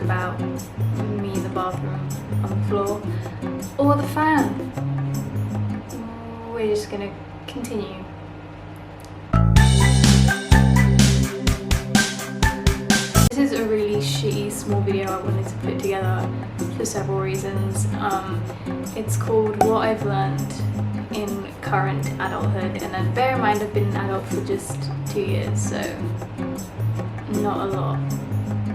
about me in the bathroom on the floor or the fan. We're just gonna continue. This is a really shitty small video I wanted to put together for several reasons. It's called What I've Learned in Current Adulthood, and then bear in mind I've been an adult for just 2 years, so not a lot.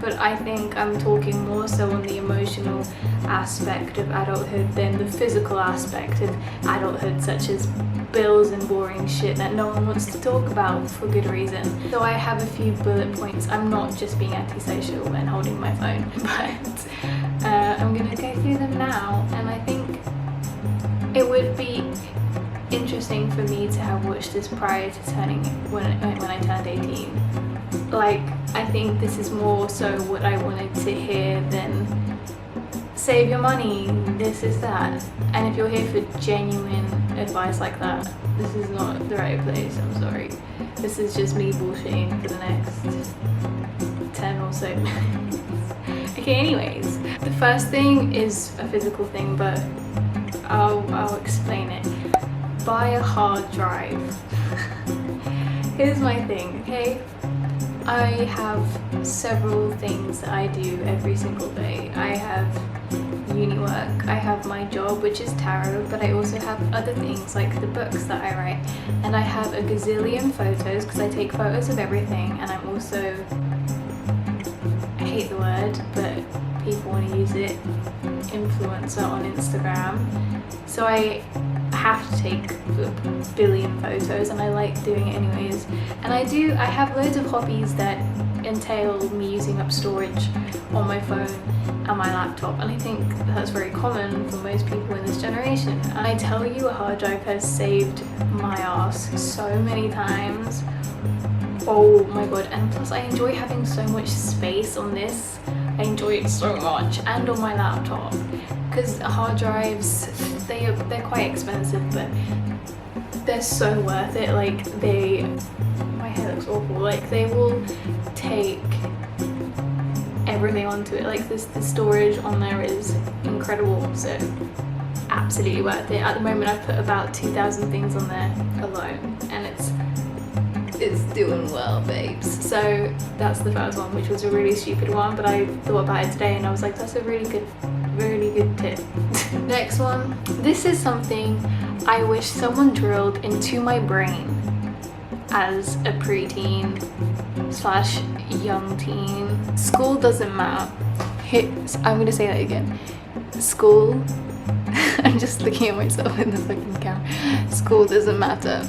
But I think I'm talking more so on the emotional aspect of adulthood than the physical aspect of adulthood, such as bills and boring shit that no one wants to talk about for good reason. So I have a few bullet points. I'm not just being antisocial and holding my phone, but I'm gonna go through them now, and I think it would be interesting for me to have watched this prior to turning when I turned 18. Like, I think this is more so what I wanted to hear than save your money, this is that. And if you're here for genuine advice like that, this is not the right place, I'm sorry. This is just me bullshitting for the next 10 or so minutes. Okay, anyways, the first thing is a physical thing, but I'll explain it. Buy a hard drive. Here's my thing, okay? I have several things that I do every single day. I have uni work, I have my job, which is tarot, but I also have other things like the books that I write, and I have a gazillion photos because I take photos of everything, and I'm also, I hate the word, but people want to use it, influencer on Instagram. So I have to take a billion photos, and I like doing it anyways. And I have loads of hobbies that entail me using up storage on my phone and my laptop, and I think that's very common for most people in this generation. And I tell you, a hard drive has saved my ass so many times. Oh my god, and plus I enjoy having so much space on this. I enjoy it so much, and on my laptop, because hard drives, they're quite expensive, but they're so worth it. Like, my hair looks awful, like they will take everything onto it. Like, the storage on there is incredible, so absolutely worth it. At the moment I've put about 2,000 things on there alone, and it's doing well, babes. So that's the first one, which was a really stupid one, but I thought about it today and I was like, that's a really good tip. Next one, this is something I wish someone drilled into my brain as a preteen / young teen. School doesn't matter. I'm gonna say that again. School, I'm just looking at myself in the fucking camera. School doesn't matter.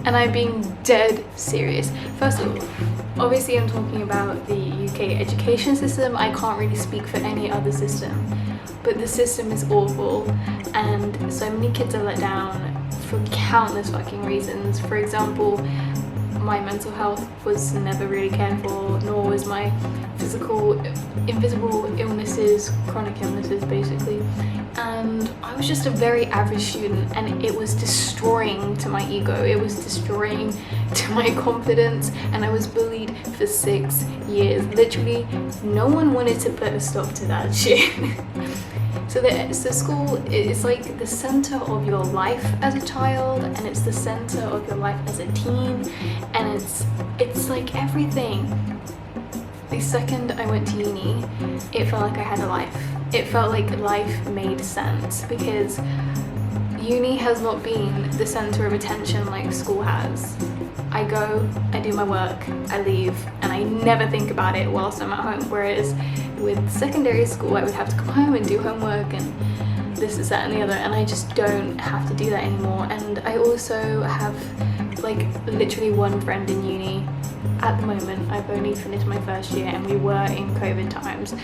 And I'm being dead serious. First of all, obviously I'm talking about the UK education system. I can't really speak for any other system, but the system is awful, and so many kids are let down for countless fucking reasons. For example, my mental health was never really cared for, nor was my physical, invisible illnesses, chronic illnesses basically. And I was just a very average student, and it was destroying to my ego, it was destroying to my confidence, and I was bullied for 6 years. Literally, no one wanted to put a stop to that shit. So school is like the center of your life as a child, and it's the center of your life as a teen, and it's like everything. The second I went to uni, it felt like I had a life. It felt like life made sense, because uni has not been the center of attention like school has. I go, I do my work, I leave, and I never think about it whilst I'm at home. Whereas with secondary school, I would have to come home and do homework and this, that, and the other, and I just don't have to do that anymore. And I also have like literally one friend in uni. At the moment, I've only finished my first year, and we were in COVID times,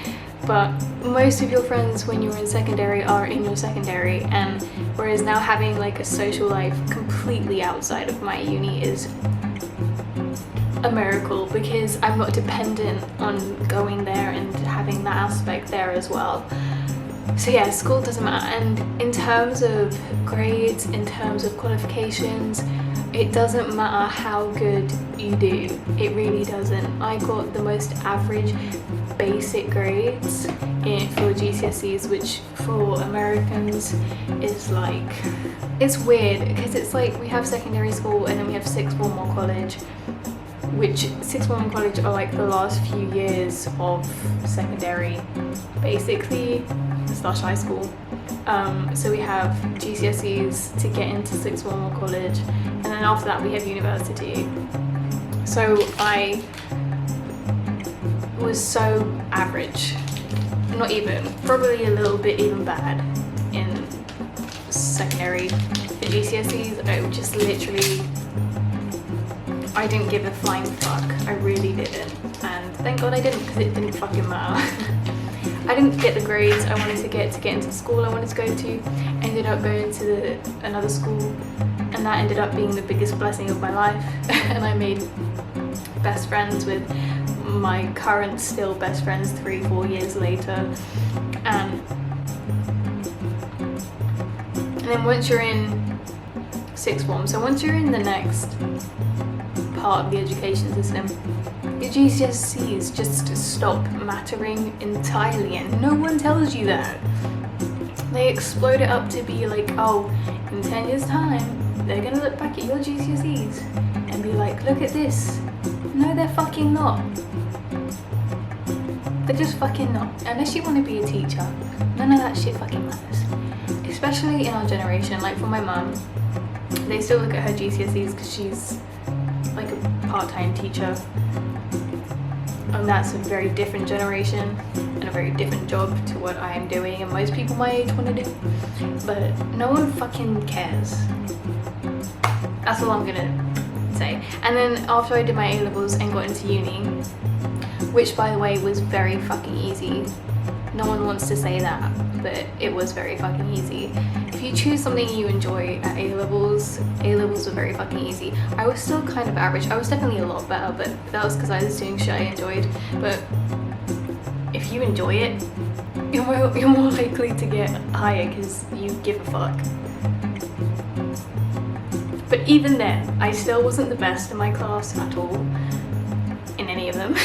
but most of your friends when you were in secondary are in your secondary, and whereas now having like a social life completely outside of my uni is a miracle, because I'm not dependent on going there and having that aspect there as well. So yeah, school doesn't matter. And in terms of grades, in terms of qualifications, it doesn't matter how good you do. It really doesn't. I got the most average basic grades for GCSEs, which for Americans is like, it's weird because it's like we have secondary school and then we have sixth form or college, which sixth form and college are like the last few years of secondary basically / high school. So we have GCSEs to get into sixth form or college, and then after that we have university. So I was so average, not even, probably a little bit even bad in secondary. For GCSEs, I just literally, I didn't give a flying fuck. I really didn't, and thank God I didn't, because it didn't fucking matter. I didn't get the grades I wanted to get into the school I wanted to go to. I ended up going to another school, and that ended up being the biggest blessing of my life. And I made best friends with my current still best friends 3-4 years later. And then once you're in sixth form, so once you're in the next part of the education system, your GCSEs just stop mattering entirely, and no one tells you that. They explode it up to be like, oh, in 10 years time they're gonna look back at your GCSEs and be like, look at this. No, they're fucking not. They're just fucking not. Unless you want to be a teacher, none of that shit fucking matters. Especially in our generation, like for my mum, they still look at her GCSEs because she's like a part-time teacher. And that's a very different generation and a very different job to what I am doing and most people my age want to do. But no one fucking cares. That's all I'm gonna say. And then after I did my A-levels and got into uni, which by the way was very fucking easy. No one wants to say that, but it was very fucking easy. If you choose something you enjoy at A-levels were very fucking easy. I was still kind of average. I was definitely a lot better, but that was because I was doing shit I enjoyed. But if you enjoy it, you're more likely to get higher because you give a fuck. But even then, I still wasn't the best in my class at all, in any of them.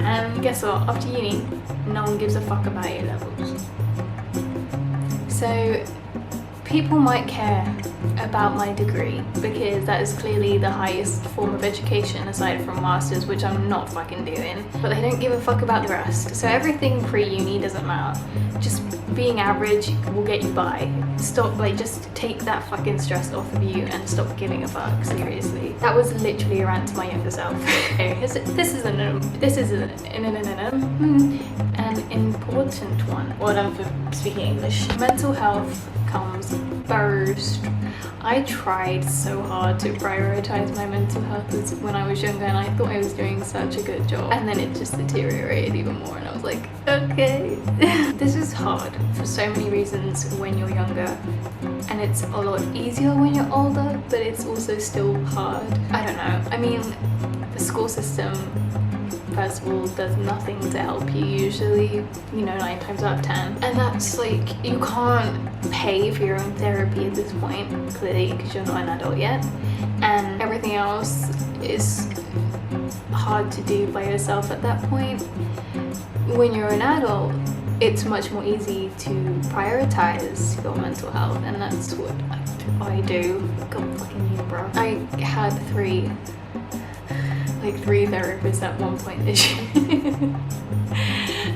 And guess what? After uni, no one gives a fuck about A-levels. So people might care about my degree because that is clearly the highest form of education aside from masters, which I'm not fucking doing, but they don't give a fuck about the rest. So everything pre-uni doesn't matter. Just being average will get you by. Stop, like, just take that fucking stress off of you and stop giving a fuck, seriously. That was literally a rant to my younger self. Okay, this is an important one. Well done for speaking English. Mental health comes first. I tried so hard to prioritize my mental health when I was younger, and I thought I was doing such a good job, and then it just deteriorated even more, and I was like, okay. This is hard for so many reasons when you're younger, and it's a lot easier when you're older, but it's also still hard. I don't know. I mean, the school system, first of all, does nothing to help you usually, 9 times out of 10. And that's like, you can't pay for your own therapy at this point, clearly, because you're not an adult yet. And everything else is hard to do by yourself at that point. When you're an adult, it's much more easy to prioritize your mental health, and that's what I do. God fucking you, bro. I had three therapists at one point this year.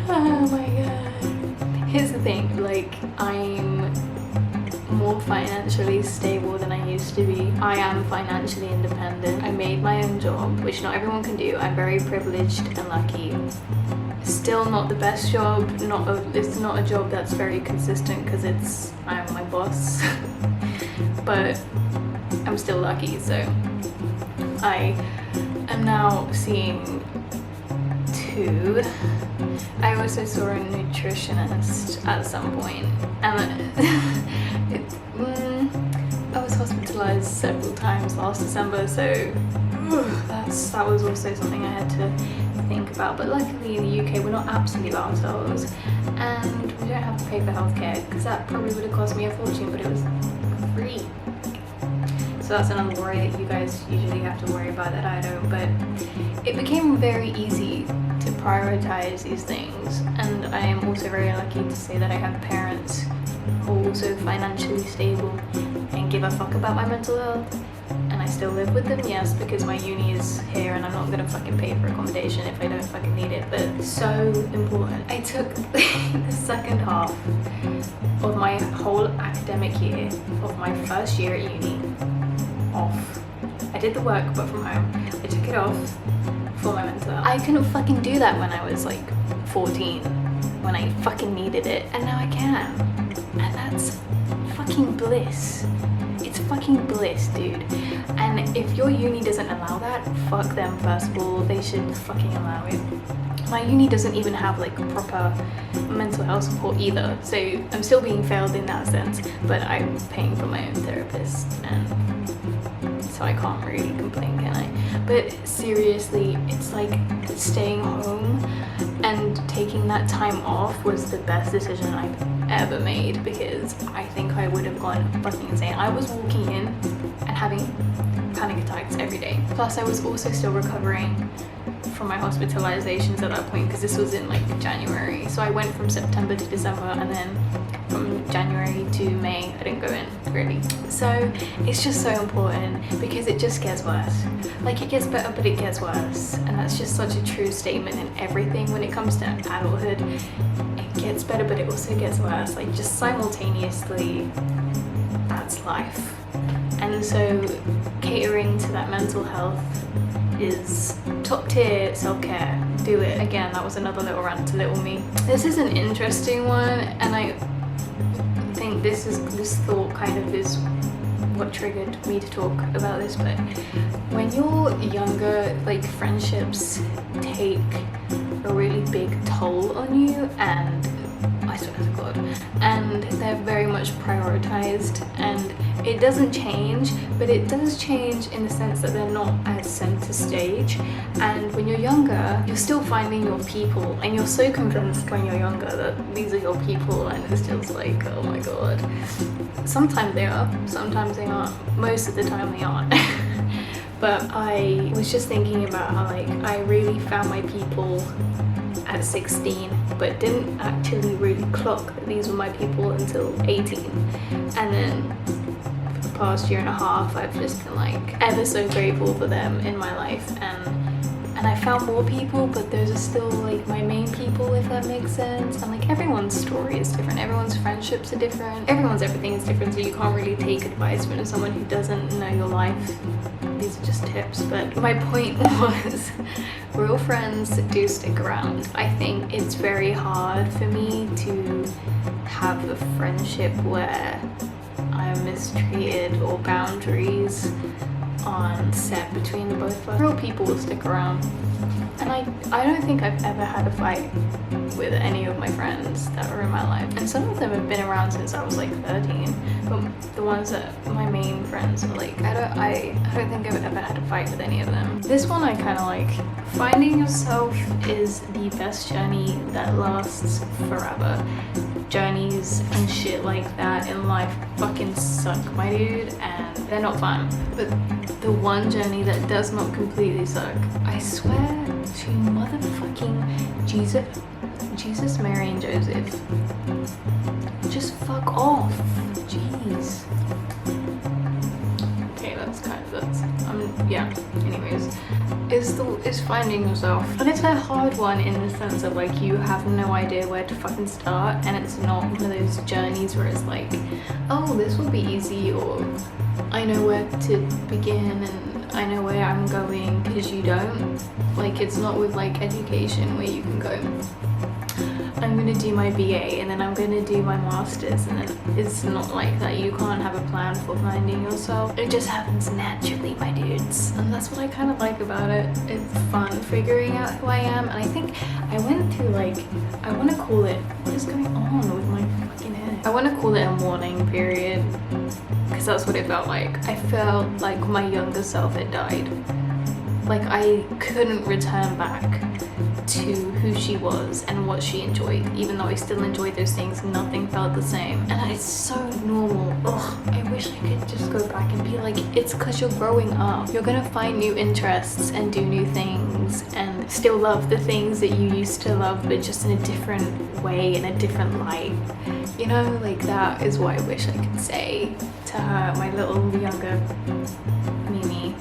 Oh my god. Here's the thing, like, I'm more financially stable than I used to be. I am financially independent. I made my own job, which not everyone can do. I'm very privileged and lucky. Still not the best job. It's not a job that's very consistent because I'm my boss. But I'm still lucky, so I am now seeing 2. I also saw a nutritionist at some point, and I was hospitalized several times last December, so that was also something I had to think about. But luckily in the UK we're not absolute assholes, and we don't have to pay for healthcare, because that probably would have cost me a fortune, but it was free. So that's another worry that you guys usually have to worry about that I don't, but it became very easy to prioritize these things, and I am also very lucky to say that I have parents who are also financially stable and give a fuck about my mental health. And I still live with them, yes, because my uni is here and I'm not gonna fucking pay for accommodation if I don't fucking need it, but it's so important. I took the second half of my whole academic year of my first year at uni off. I did the work but from home. I took it off for my mental health. I couldn't fucking do that when I was like 14, when I fucking needed it, and now I can. And that's fucking bliss. It's fucking bliss, dude. And if your uni doesn't allow that, fuck them first of all, they should fucking allow it. My uni doesn't even have like proper mental health support either, so I'm still being failed in that sense, but I'm paying for my own therapist, and so I can't really complain, can I? But seriously, it's like staying home and taking that time off was the best decision I've ever made, because I think I would have gone fucking insane. I was walking in and having panic attacks every day. Plus I was also still recovering from my hospitalizations at that point, because this was in like January. So I went from September to December, and then from January to May I didn't go in really. So it's just so important, because it just gets worse. Like it gets better but it gets worse, and that's just such a true statement in everything when it comes to adulthood. It gets better but it also gets worse, like just simultaneously. That's life. And so catering to that mental health is top tier self-care. Do it. Again, that was another little rant to little me. This is an interesting one, and I think this thought kind of is what triggered me to talk about this. But when you're younger, like friendships take a really big toll on you, and I swear to God, and they're very much prioritized, and it doesn't change, but it does change in the sense that they're not as center stage. And when you're younger, you're still finding your people, and you're so convinced when you're younger that these are your people, and it's just like, oh my God. Sometimes they are, sometimes they aren't, most of the time they aren't. But I was just thinking about how like I really found my people at 16, but didn't actually really clock that these were my people until 18. And then for the past year and a half, I've just been like ever so grateful for them in my life, and I found more people, but those are still like my main people, if that makes sense. And like everyone's story is different, everyone's friendships are different, everyone's everything is different, so you can't really take advice from someone who doesn't know your life. These are just tips. But my point was, real friends do stick around. I think it's very hard for me to have a friendship where I'm mistreated or boundaries aren't set between the both of us. Real people will stick around. And I don't think I've ever had a fight with any of my friends that were in my life. And some of them have been around since I was like 13. But the ones that my main friends are like, I don't think I've ever had a fight with any of them. This one I kind of like. Finding yourself is the best journey that lasts forever. Journeys and shit like that in life fucking suck, my dude, and they're not fun. But the one journey that does not completely suck, I swear to motherfucking Jesus, Mary and Joseph, just fuck off. Jeez. Okay, yeah, anyways, is finding yourself. But it's a hard one in the sense of like you have no idea where to fucking start, and it's not one of those journeys where it's like, oh, this will be easy, or I know where to begin and I know where I'm going, because you don't. Like, it's not with like education where you can go, I'm gonna do my BA and then I'm gonna do my masters, and then it's not like that. You can't have a plan for finding yourself. It just happens naturally, my dudes, and that's what I kind of like about it. It's fun figuring out who I am, and I think I went through like, I want to call it, what is going on with my fucking head? I want to call it a mourning period, because that's what it felt like. I felt like my younger self had died. Like I couldn't return back to who she was and what she enjoyed. Even though I still enjoyed those things, nothing felt the same. And it's so normal. Ugh, I wish I could just go back and be like, it's because you're growing up. You're gonna find new interests and do new things and still love the things that you used to love, but just in a different way, in a different light. You know, like that is what I wish I could say to her, my little younger Mimi.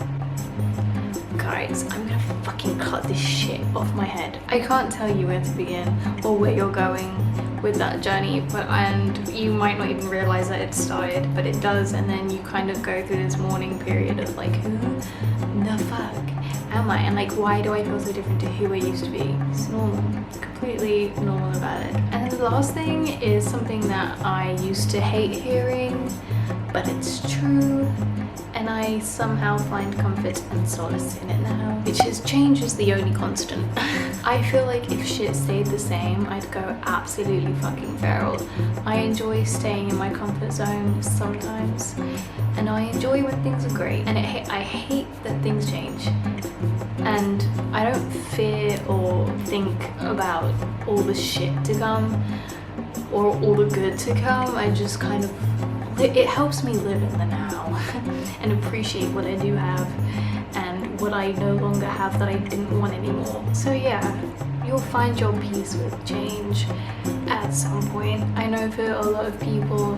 Guys, I'm gonna fucking cut this shit off my head. I can't tell you where to begin or where you're going with that journey, and you might not even realize that it started, but it does. And then you kind of go through this mourning period of like, who the fuck am I, and like, why do I feel so different to who I used to be? It's normal, completely normal about it. And then the last thing is something that I used to hate hearing, but it's true, and I somehow find comfort and solace in it now, which is change is the only constant. I feel like if shit stayed the same, I'd go absolutely fucking feral. I enjoy staying in my comfort zone sometimes, and I enjoy when things are great, and I hate that things change. And I don't fear or think about all the shit to come or all the good to come. I just kind of, it helps me live in the now and appreciate what I do have and what I no longer have that I didn't want anymore. So yeah, you'll find your peace with change at some point. I know for a lot of people,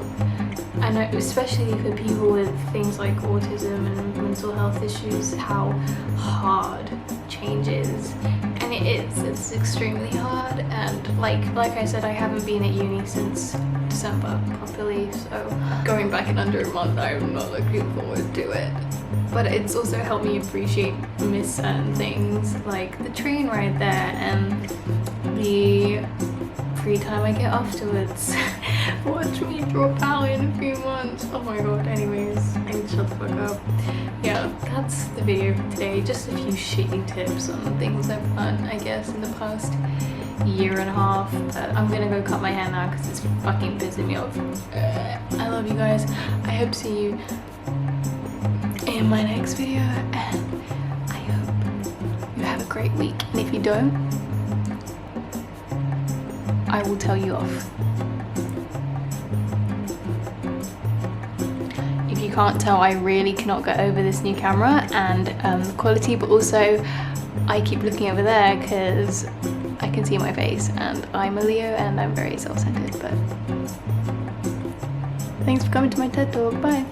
I know especially for people with things like autism and mental health issues, how hard change is. And it's extremely hard, and like I said, I haven't been at uni since December properly, so going back in under a month, I'm not looking forward to it. But it's also helped me appreciate, miss certain things, like the train ride there and the free time I get afterwards. Watch me drop out in a few months. Oh my god. Anyways, I need to shut the fuck up. Yeah, that's the video for today. Just a few shitty tips on things I've learned, I guess, in the past year and a half. But I'm gonna go cut my hair now because it's fucking pissing me off. I love you guys. I hope to see you in my next video, and I hope you have a great week. And if you don't, I will tell you off. If you can't tell, I really cannot get over this new camera and the quality, but also I keep looking over there because I can see my face, and I'm a Leo and I'm very self-centered. But thanks for coming to my TED Talk. Bye.